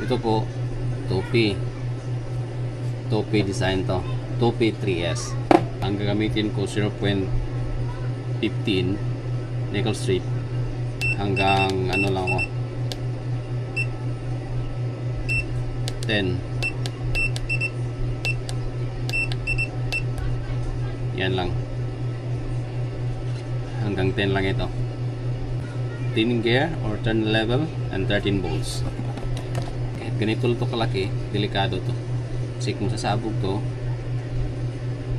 Ito po 2P design to, 2P 3S. Ang gagamitin ko 0.15 nickel strip hanggang ano lang ako 10. Yan lang, hanggang 10 lang ito. 10 gear or turn level and 13 volts. Kahit ganito to kalaki, delikado to kasi kung sasabog to,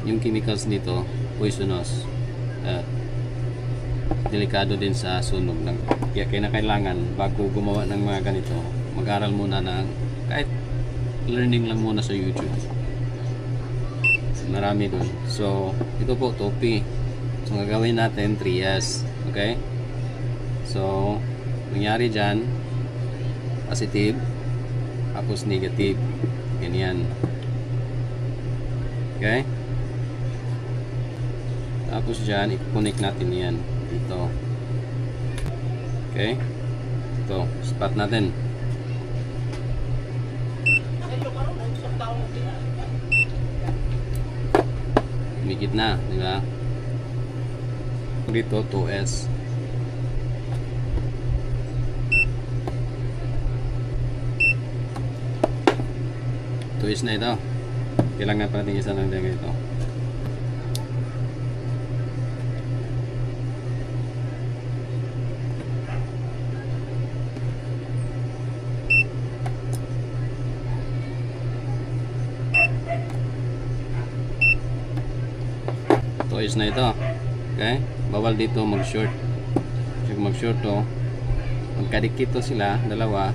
yung chemicals nito poisonous, delikado din sa sunog lang. Kaya kailangan bago gumawa ng mga ganito, mag-aral muna ng kahit learning lang muna sa YouTube. Marami dun. So ito po 2P. So gagawin natin 3S. Okay, so nangyari dyan positive tapos negative, ganyan. Okay, tapos dyan i-connect natin yan dito. Okay, ito spot natin. Umikit na, di ba? Dito 2S. Twist na ito. Kailangan pa natin isa lang din ito. Twist na ito. Okay? Bawal dito mag-short. Kasi kung mag-short to, magkadikit to sila, dalawa,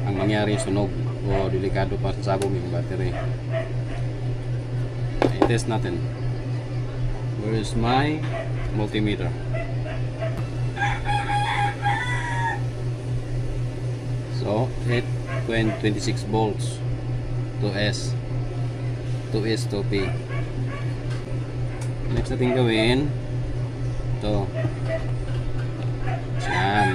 ang mangyari sunog o delikado pa sa sabog yung battery. I-test natin. Where is my multimeter? So 26 volts 2S 2P. Next natin gawin ito. Yan.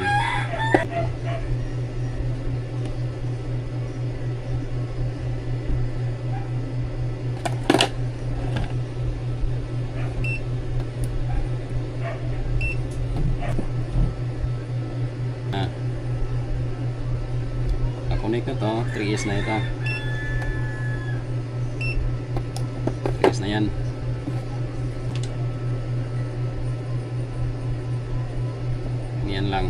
Nakunik na to. 3S na ito. 3S na yan. Yan lang.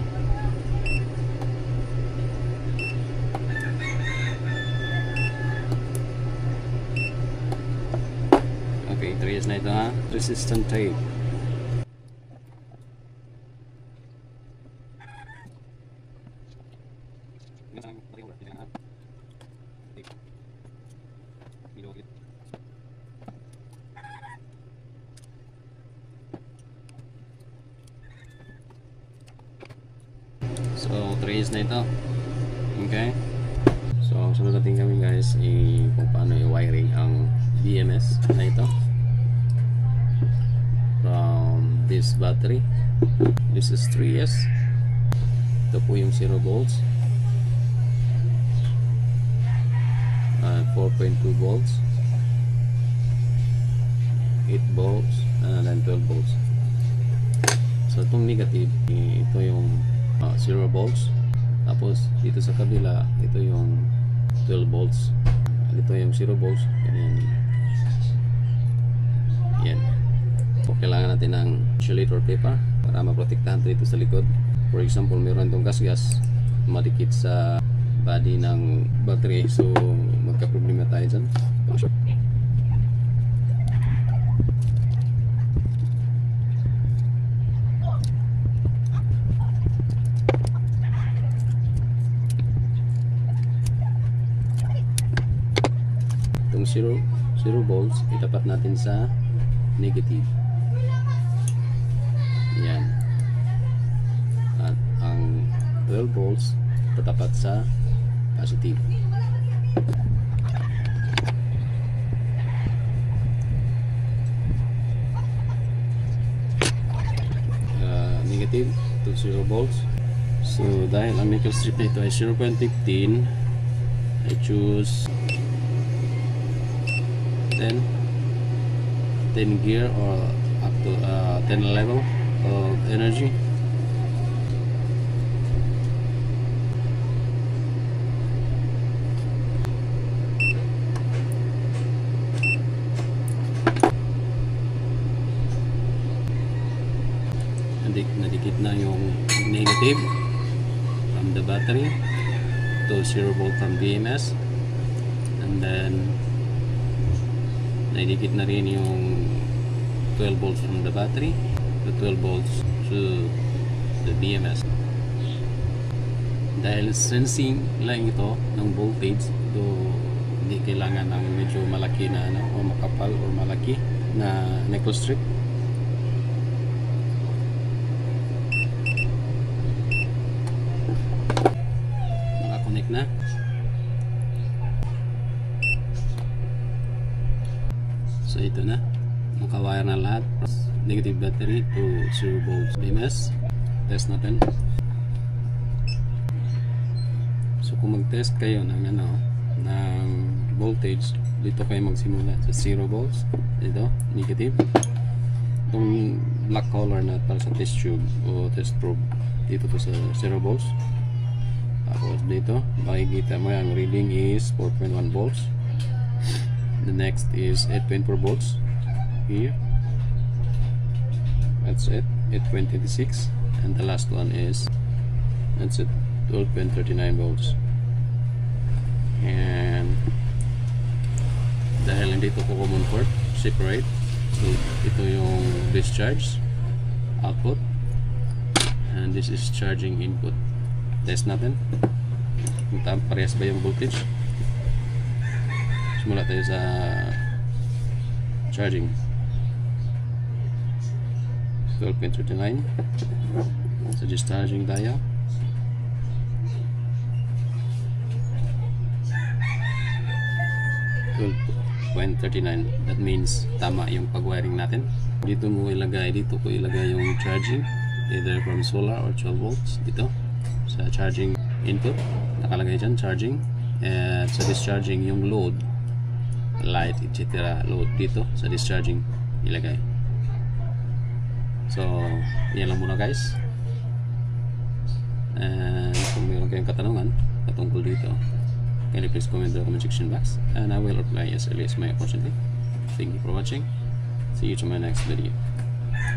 Okay, 3S na ito ha. Resistant tape. So 3S na ito. Okay, so sunod natin kami guys kung paano i-wiring ang BMS na ito from this battery. This is 3S. Ito po yung 0 volts, 4.2 volts, 8 volts, and then 12 volts. So itong negative, ito yung 0 volts. Tapos dito sa kabila, ito yung 12 volts. Ito yung 0 volts. Ganyan. Yan. So, kailangan natin ng insulator paper para maprotektahan dito sa likod. For example, meron itong gas-gas madikit sa body ng battery. So magka-problema tayo dyan. Itong 0 volts itapat natin sa negative. Yan. At ang 12 volts tatapat sa positive. Negative to 0 volts. So dahil ang nickel strip na ito ay 0.15, I choose 10 gear or up to 10 level of energy. Nadikit na yung negative from the battery to 0 volt from BMS, and then nadikit na rin yung 12 volts from the battery to 12 volts to the BMS. Dahil sensing lang ito ng voltage, ito hindi kailangan ng medyo malaki na o makapal or malaki na nickel strip. Nakakonect na. So ito na, nakawire na lahat. Negative battery to 0 volts BMS. Test natin. So kung mag-test kayo ng ng voltage, dito kayo magsimula sa 0 volts. Dito, negative. Itong black color na para sa test tube o test probe, dito to sa 0 volts. Tapos dito, makikita mo yung reading is 4.1 volts. The next is 8.4 volts here. That's it, 8.26. And the last one is, that's it, 12.39 volts. And dahil hindi ito ko common port, separate, so ito yung discharge output, and this is charging input. Test natin kung parehas ba yung voltage. Simula tayo sa charging. 12.39. So discharging tayo. 12.39. That means tama yung pag-wiring natin. Dito mo ilagay, dito ko ilagay yung charging, either from solar or 12 volts dito sa charging input. Nakalagay dyan charging, at sa discharging yung load, light, etc. load dito sa discharging ilagay. So yan lang muna guys, and kung mayroon kayong katanungan patungkol dito, kindly please comment in the comment section box and I will reply as early as my opportunity. Thank you for watching. See you to my next video.